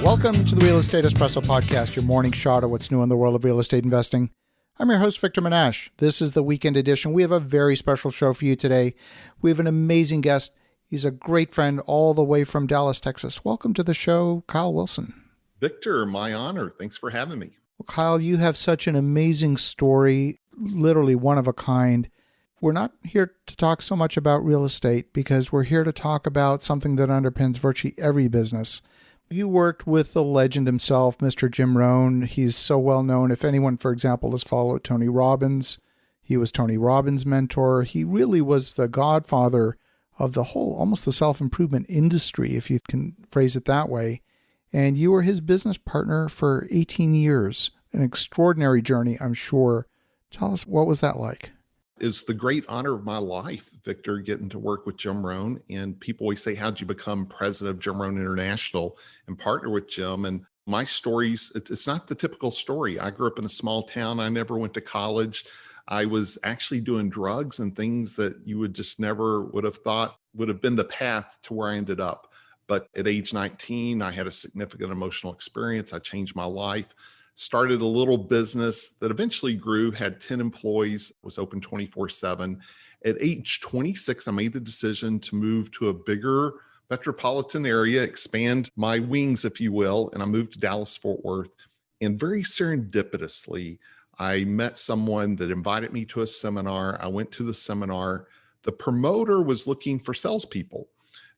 Welcome to the Real Estate Espresso Podcast, your morning shot of what's new in the world of real estate investing. I'm your host, Victor Menashe. This is the weekend edition. We have a very special show for you today. We have an amazing guest. He's a great friend all the way from Dallas, Texas. Welcome to the show, Kyle Wilson. Victor, my honor. Thanks for having me. Well, Kyle, you have such an amazing story, literally one of a kind. We're not here to talk so much about real estate because we're here to talk about something that underpins virtually every business. You worked with the legend himself, Mr. Jim Rohn. He's so well known. If anyone, for example, has followed Tony Robbins, he was Tony Robbins' mentor. He really was the godfather of the whole, almost the self-improvement industry, if you can phrase it that way. And you were his business partner for 18 years. An extraordinary journey, I'm sure. Tell us, what was that like? It's the great honor of my life, Victor, getting to work with Jim Rohn. And people always say, how'd you become president of Jim Rohn International and partner with Jim? And my stories, it's not the typical story. I grew up in a small town. I never went to college. I was actually doing drugs and things that you would just never would have thought would have been the path to where I ended up. But at age 19, I had a significant emotional experience. I changed my life. Started a little business that eventually grew, had 10 employees, was open 24/7. At age 26, I made the decision to move to a bigger metropolitan area, expand my wings, if you will, and I moved to Dallas-Fort Worth. And very serendipitously, I met someone that invited me to a seminar. I went to the seminar. The promoter was looking for salespeople.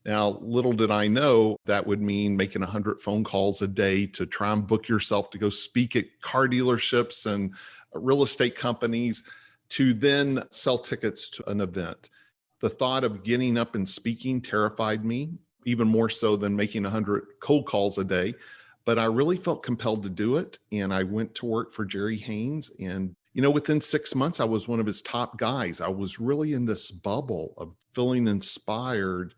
Now, little did I know that would mean making 100 phone calls a day to try and book yourself to go speak at car dealerships and real estate companies to then sell tickets to an event. The thought of getting up and speaking terrified me, even more so than making 100 cold calls a day. But I really felt compelled to do it. And I went to work for Jerry Haynes. And, within 6 months, I was one of his top guys. I was really in this bubble of feeling inspired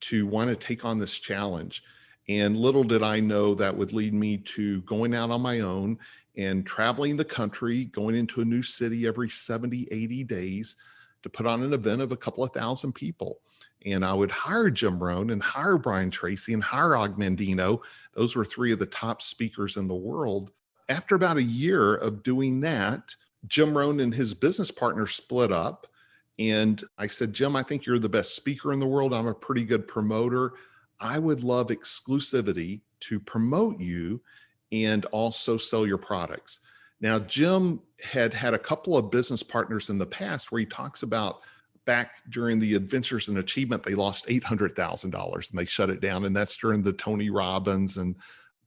to want to take on this challenge. And little did I know that would lead me to going out on my own and traveling the country, going into a new city every 70, 80 days to put on an event of a couple of thousand people. And I would hire Jim Rohn and hire Brian Tracy and hire Og Mandino. Those were three of the top speakers in the world. After about a year of doing that, Jim Rohn and his business partner split up. And I said, Jim, I think you're the best speaker in the world. I'm a pretty good promoter. I would love exclusivity to promote you and also sell your products. Now, Jim had a couple of business partners in the past where he talks about back during the Adventures in Achievement, they lost $800,000 and they shut it down. And that's during the Tony Robbins and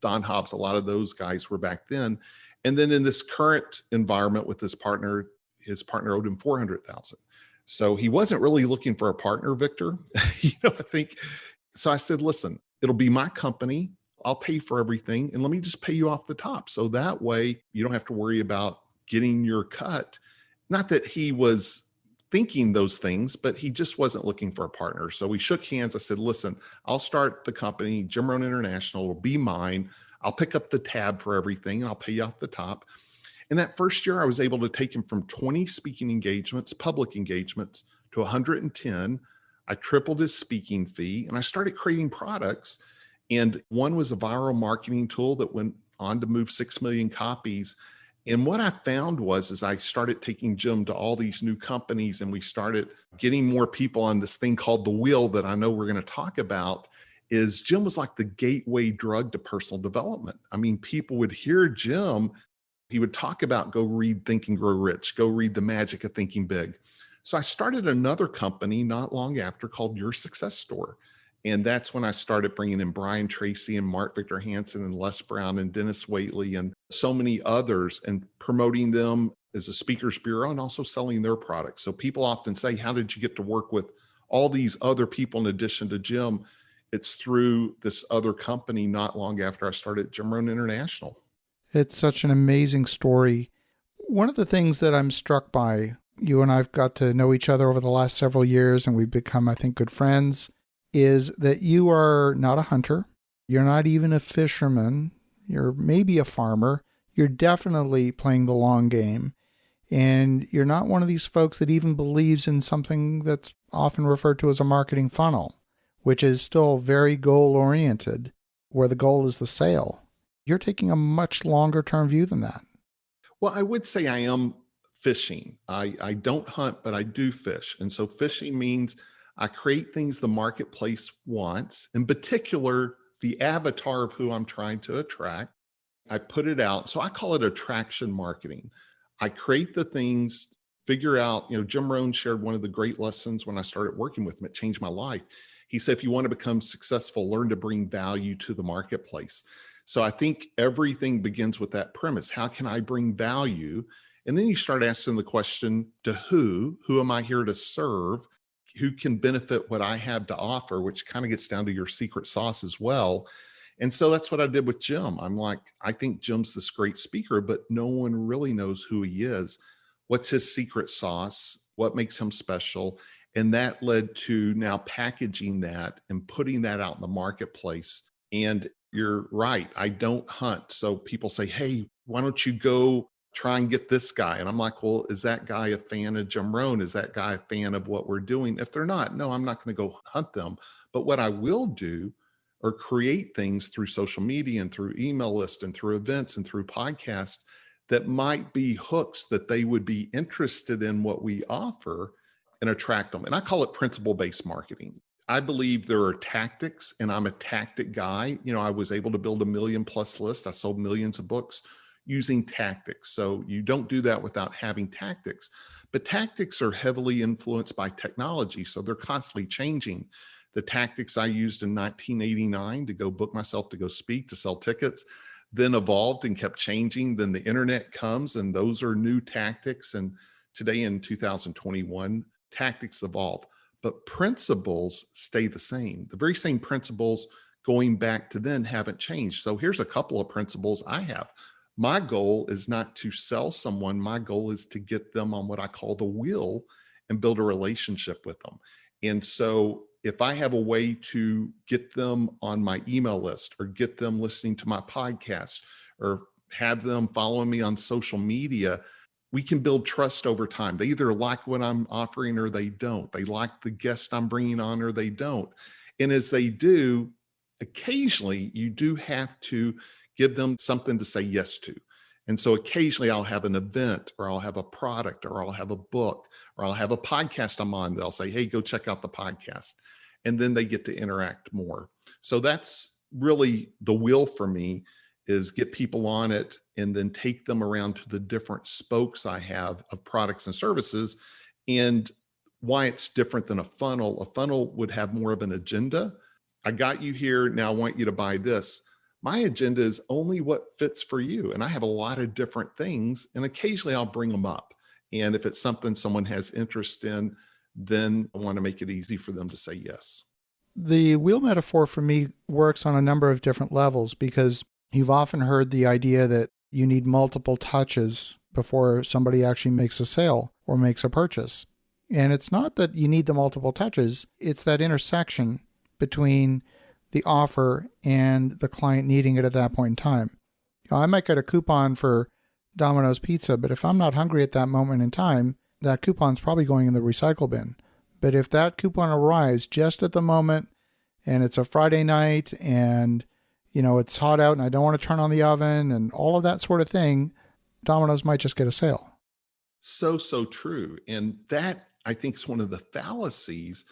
Don Hobbs. A lot of those guys were back then. And then in this current environment with his partner owed him $400,000. So he wasn't really looking for a partner, Victor. I think. So I said, listen, it'll be my company. I'll pay for everything. And let me just pay you off the top. So that way you don't have to worry about getting your cut. Not that he was thinking those things, but he just wasn't looking for a partner. So we shook hands. I said, listen, I'll start the company. Jim Rohn International will be mine. I'll pick up the tab for everything and I'll pay you off the top. And that first year, I was able to take him from 20 speaking engagements, public engagements, to 110. I tripled his speaking fee, and I started creating products. And one was a viral marketing tool that went on to move 6 million copies. And what I found was, as I started taking Jim to all these new companies, and we started getting more people on this thing called the wheel that I know we're going to talk about, is Jim was like the gateway drug to personal development. I mean, people would hear Jim. He would talk about go read Think and Grow Rich, go read The Magic of Thinking Big. So I started another company not long after called Your Success Store. And that's when I started bringing in Brian Tracy and Mark Victor Hansen and Les Brown and Dennis Waitley and so many others and promoting them as a speakers bureau and also selling their products. So people often say, how did you get to work with all these other people in addition to Jim? It's through this other company not long after I started Jim Rohn International. It's such an amazing story. One of the things that I'm struck by, you and I've got to know each other over the last several years, and we've become, I think, good friends, is that you are not a hunter. You're not even a fisherman. You're maybe a farmer. You're definitely playing the long game. And you're not one of these folks that even believes in something that's often referred to as a marketing funnel, which is still very goal-oriented, where the goal is the sale. You're taking a much longer term view than that. Well, I would say I am fishing. I don't hunt, but I do fish. And so fishing means I create things the marketplace wants, in particular, the avatar of who I'm trying to attract. I put it out. So I call it attraction marketing. I create the things, figure out, Jim Rohn shared one of the great lessons when I started working with him. It changed my life. He said, if you want to become successful, learn to bring value to the marketplace. So I think everything begins with that premise. How can I bring value? And then you start asking the question, to who? Who am I here to serve? Who can benefit what I have to offer, which kind of gets down to your secret sauce as well. And so that's what I did with Jim. I'm like, I think Jim's this great speaker, but no one really knows who he is. What's his secret sauce? What makes him special? And that led to now packaging that and putting that out in the marketplace. And you're right, I don't hunt. So people say, hey, why don't you go try and get this guy? And I'm like, well, is that guy a fan of Jim Rohn? Is that guy a fan of what we're doing? If they're not, no, I'm not going to go hunt them. But what I will do or create things through social media and through email list and through events and through podcasts that might be hooks that they would be interested in what we offer and attract them. And I call it principle-based marketing. I believe there are tactics, and I'm a tactic guy. I was able to build a 1 million+ list. I sold millions of books using tactics. So you don't do that without having tactics. But tactics are heavily influenced by technology. So they're constantly changing. The tactics I used in 1989 to go book myself to go speak, to sell tickets, then evolved and kept changing. Then the internet comes, and those are new tactics. And today in 2021, tactics evolve, but principles stay the same. The very same principles going back to then haven't changed. So here's a couple of principles I have. My goal is not to sell someone. My goal is to get them on what I call the wheel and build a relationship with them. And so if I have a way to get them on my email list or get them listening to my podcast or have them following me on social media, we can build trust over time. They either like what I'm offering or they don't. They like the guest I'm bringing on or they don't. And as they do, occasionally you do have to give them something to say yes to. And so occasionally I'll have an event or I'll have a product or I'll have a book or I'll have a podcast I'm on that I'll say, hey, go check out the podcast. And then they get to interact more. So that's really the wheel for me, is get people on it and then take them around to the different spokes I have of products and services. And why it's different than a funnel would have more of an agenda. I got you here, now I want you to buy this. My agenda is only what fits for you. And I have a lot of different things, and occasionally I'll bring them up. And if it's something someone has interest in, then I want to make it easy for them to say yes. The wheel metaphor for me works on a number of different levels, because you've often heard the idea that you need multiple touches before somebody actually makes a sale or makes a purchase. And it's not that you need the multiple touches, it's that intersection between the offer and the client needing it at that point in time. I might get a coupon for Domino's Pizza, but if I'm not hungry at that moment in time, that coupon's probably going in the recycle bin. But if that coupon arrives just at the moment and it's a Friday night and it's hot out and I don't want to turn on the oven and all of that sort of thing, Domino's might just get a sale. So true. And that, I think, is one of the fallacies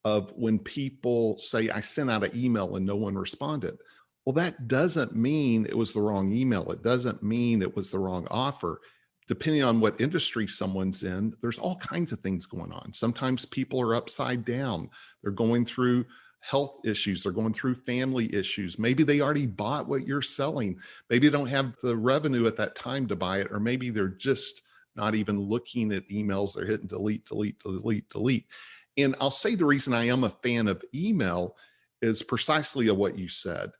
of when people say, I sent out an email and no one responded. Well, that doesn't mean it was the wrong email. It doesn't mean it was the wrong offer. Depending on what industry someone's in, there's all kinds of things going on. Sometimes people are upside down. They're going through health issues. They're going through family issues. Maybe they already bought what you're selling. Maybe they don't have the revenue at that time to buy it, or maybe they're just not even looking at emails. They're hitting delete. And I'll say the reason I am a fan of email is precisely of what you said.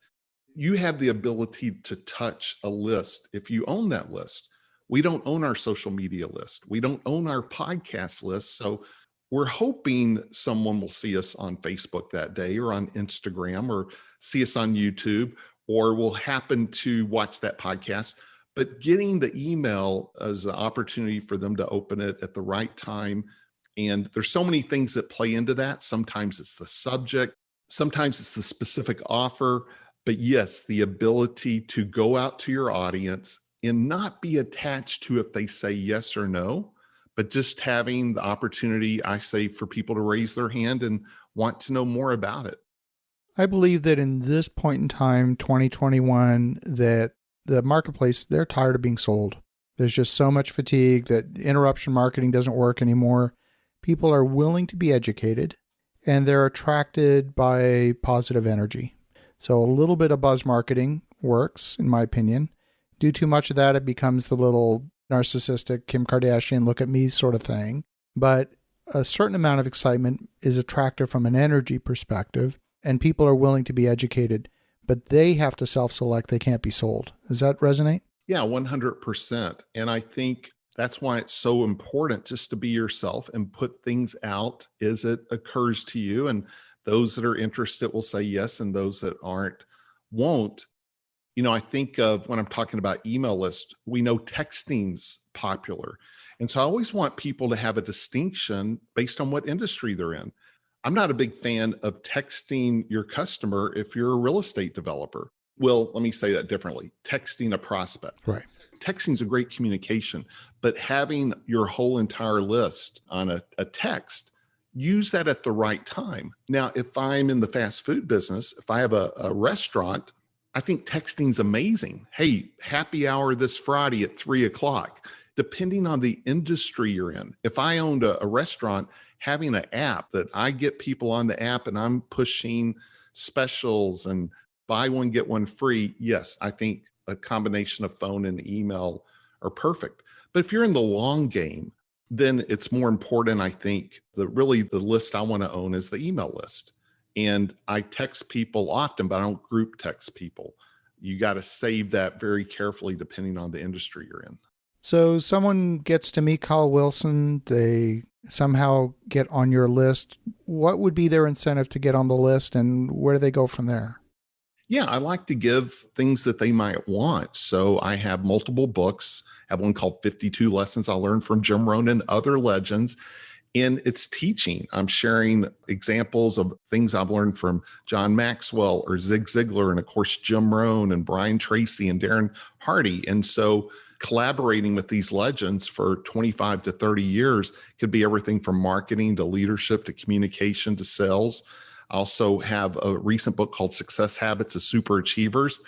You have the ability to touch a list if you own that list. We don't own our social media list. We don't own our podcast list. So we're hoping someone will see us on Facebook that day or on Instagram or see us on YouTube, or will happen to watch that podcast. But getting the email as an opportunity for them to open it at the right time. And there's so many things that play into that. Sometimes it's the subject. Sometimes it's the specific offer. But yes, the ability to go out to your audience and not be attached to if they say yes or no, but just having the opportunity, I say, for people to raise their hand and want to know more about it. I believe that in this point in time, 2021, that the marketplace, they're tired of being sold. There's just so much fatigue that interruption marketing doesn't work anymore. People are willing to be educated and they're attracted by positive energy. So a little bit of buzz marketing works, in my opinion. Do too much of that, it becomes the little narcissistic Kim Kardashian, look at me sort of thing. But a certain amount of excitement is attractive from an energy perspective, and people are willing to be educated, but they have to self-select. They can't be sold. Does that resonate? Yeah, 100%. And I think that's why it's so important just to be yourself and put things out as it occurs to you. And those that are interested will say yes, and those that aren't won't. I think of when I'm talking about email lists, we know texting's popular. And so I always want people to have a distinction based on what industry they're in. I'm not a big fan of texting your customer if you're a real estate developer. Well, let me say that differently. Texting a prospect. Right. Texting is a great communication, but having your whole entire list on a text, use that at the right time. Now, if I'm in the fast food business, if I have a restaurant, I think texting's amazing. Hey, happy hour this Friday at 3:00, depending on the industry you're in. If I owned a restaurant, having an app that I get people on the app and I'm pushing specials and buy one, get one free. Yes, I think a combination of phone and email are perfect. But if you're in the long game, then it's more important, I think, that really the list I want to own is the email list. And I text people often, but I don't group text people. You got to save that very carefully depending on the industry you're in. So someone gets to meet Kyle Wilson, they somehow get on your list. What would be their incentive to get on the list, and where do they go from there? Yeah, I like to give things that they might want. So I have multiple books. I have one called 52 Lessons I Learned from Jim Rohn and Other Legends. And it's teaching. I'm sharing examples of things I've learned from John Maxwell or Zig Ziglar, and of course, Jim Rohn and Brian Tracy and Darren Hardy. And so collaborating with these legends for 25 to 30 years could be everything from marketing to leadership to communication to sales. I also have a recent book called Success Habits of Super Achievers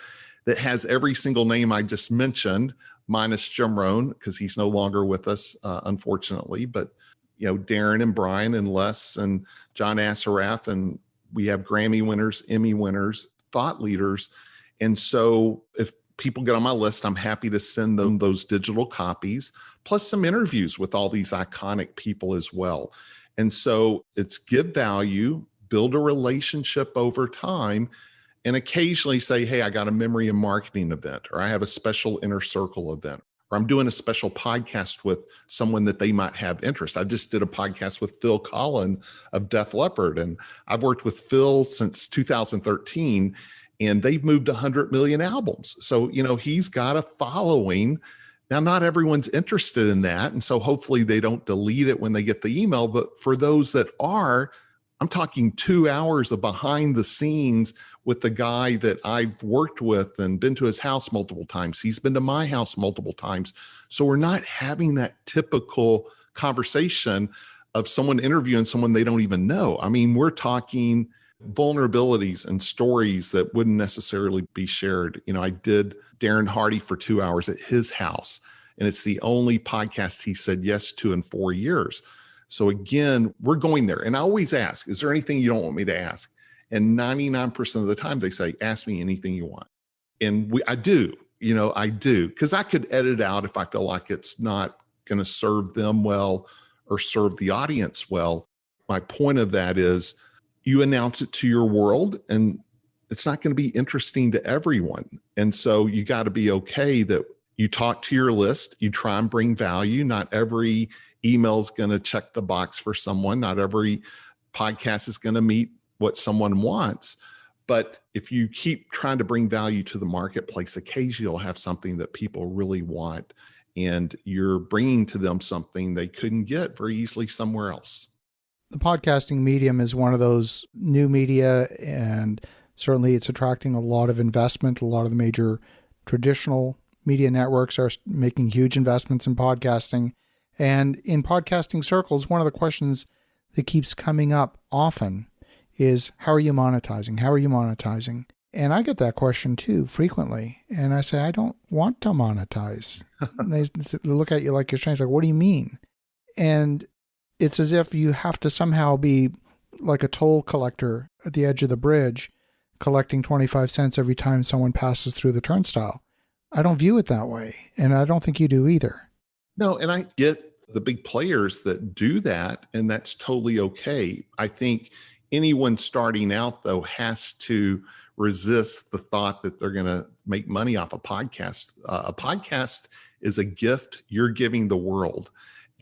that has every single name I just mentioned, minus Jim Rohn, because he's no longer with us, unfortunately. But Darren and Brian and Les and John Assaraf, and we have Grammy winners, Emmy winners, thought leaders. And so if people get on my list, I'm happy to send them those digital copies, plus some interviews with all these iconic people as well. And so it's give value, build a relationship over time, and occasionally say, hey, I got a memory and marketing event, or I have a special inner circle event, or I'm doing a special podcast with someone that they might have interest. I just did a podcast with Phil Collin of Def Leppard, and I've worked with Phil since 2013, and they've moved 100 million albums. So, he's got a following. Now, not everyone's interested in that, and so hopefully they don't delete it when they get the email, but for those that are, I'm talking 2 hours of behind the scenes with the guy that I've worked with and been to his house multiple times. He's been to my house multiple times. So we're not having that typical conversation of someone interviewing someone they don't even know. I mean, we're talking vulnerabilities and stories that wouldn't necessarily be shared. I did Darren Hardy for 2 hours at his house, and it's the only podcast he said yes to in 4 years. So again, we're going there. And I always ask, is there anything you don't want me to ask? And 99% of the time they say, ask me anything you want. And I do, because I could edit out if I feel like it's not going to serve them well or serve the audience well. My point of that is you announce it to your world, and it's not going to be interesting to everyone. And so you got to be okay that you talk to your list, you try and bring value. Not every email is going to check the box for someone. Not every podcast is going to meet what someone wants. But if you keep trying to bring value to the marketplace, occasionally you'll have something that people really want, and you're bringing to them something they couldn't get very easily somewhere else. The podcasting medium is one of those new media, and Certainly, it's attracting a lot of investment. A lot of the major traditional media networks are making huge investments in podcasting. And in podcasting circles, one of the questions that keeps coming up often is, how are you monetizing? How are you monetizing? And I get that question too frequently. And I say, I don't want to monetize. They look at you like you're strange. Like, what do you mean? And it's as if you have to somehow be like a toll collector at the edge of the bridge, collecting 25 cents every time someone passes through the turnstile. I don't view it that way. And I don't think you do either. No, and I get the big players that do that, and that's totally okay. I think anyone starting out, though, has to resist the thought that they're going to make money off a podcast. A podcast is a gift you're giving the world.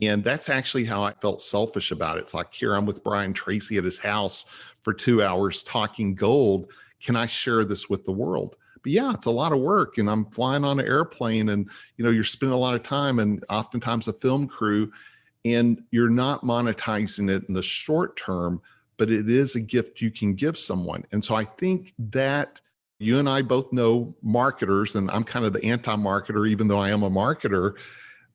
And that's actually how I felt selfish about it. It's like, here, I'm with Brian Tracy at his house for 2 hours talking gold. Can I share this with the world? But yeah, it's a lot of work, and I'm flying on an airplane, and you're spending a lot of time, and oftentimes a film crew, and you're not monetizing it in the short term, but it is a gift you can give someone. And so I think that you and I both know marketers, and I'm kind of the anti-marketer, even though I am a marketer.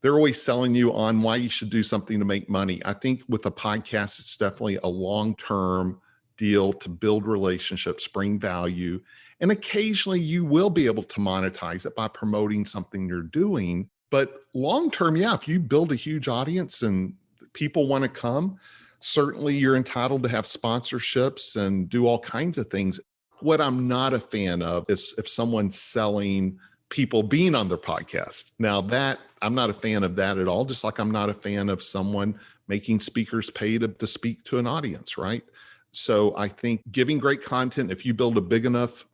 They're always selling you on why you should do something to make money. I think with a podcast, it's definitely a long-term deal to build relationships, bring value. And occasionally you will be able to monetize it by promoting something you're doing. But long-term, yeah, if you build a huge audience and people want to come, certainly you're entitled to have sponsorships and do all kinds of things. What I'm not a fan of is if someone's selling people being on their podcast. Now that I'm not a fan of that at all, just like I'm not a fan of someone making speakers pay to speak to an audience, right? So I think giving great content, if you build a big enough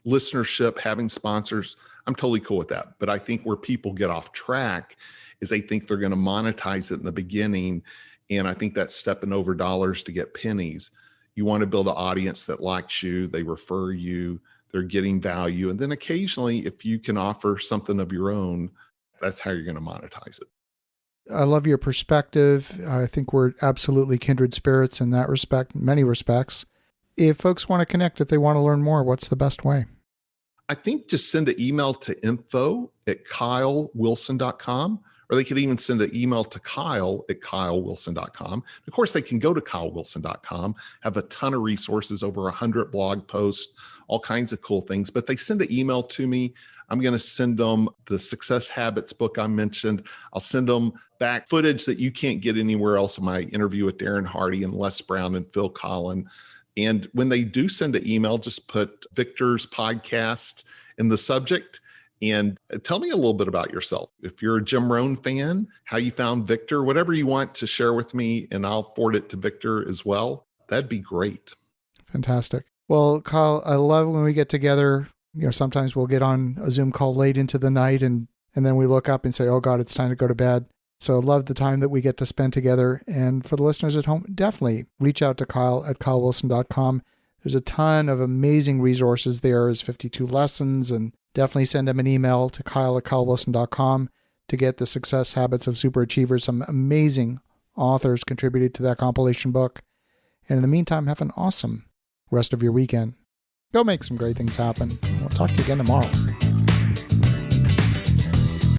listenership, having sponsors, I'm totally cool with that. But I think where people get off track is they think they're going to monetize it in the beginning. And I think that's stepping over dollars to get pennies. You want to build an audience that likes you, they refer you, they're getting value. And then occasionally, if you can offer something of your own, that's how you're going to monetize it. I love your perspective. I think we're absolutely kindred spirits in that respect, many respects. If folks want to connect, if they want to learn more, what's the best way? I think just send an email to info@kylewilson.com, or they could even send an email to kyle@kylewilson.com. Of course, they can go to kylewilson.com, have a ton of resources, over 100 blog posts, all kinds of cool things. But they send an email to me, I'm going to send them the Success Habits book I mentioned. I'll send them back footage that you can't get anywhere else of my interview with Darren Hardy and Les Brown and Phil Collin. And when they do send an email, just put Victor's podcast in the subject and tell me a little bit about yourself. If you're a Jim Rohn fan, how you found Victor, whatever you want to share with me, and I'll forward it to Victor as well. That'd be great. Fantastic. Well, Kyle, I love when we get together. Sometimes we'll get on a Zoom call late into the night and then we look up and say, oh God, it's time to go to bed. So I love the time that we get to spend together. And for the listeners at home, definitely reach out to Kyle at kylewilson.com. There's a ton of amazing resources there. There's 52 lessons, and definitely send him an email to Kyle at kylewilson.com to get the Success Habits of Superachievers. Some amazing authors contributed to that compilation book. And in the meantime, have an awesome rest of your weekend. Go make some great things happen. We'll talk to you again tomorrow.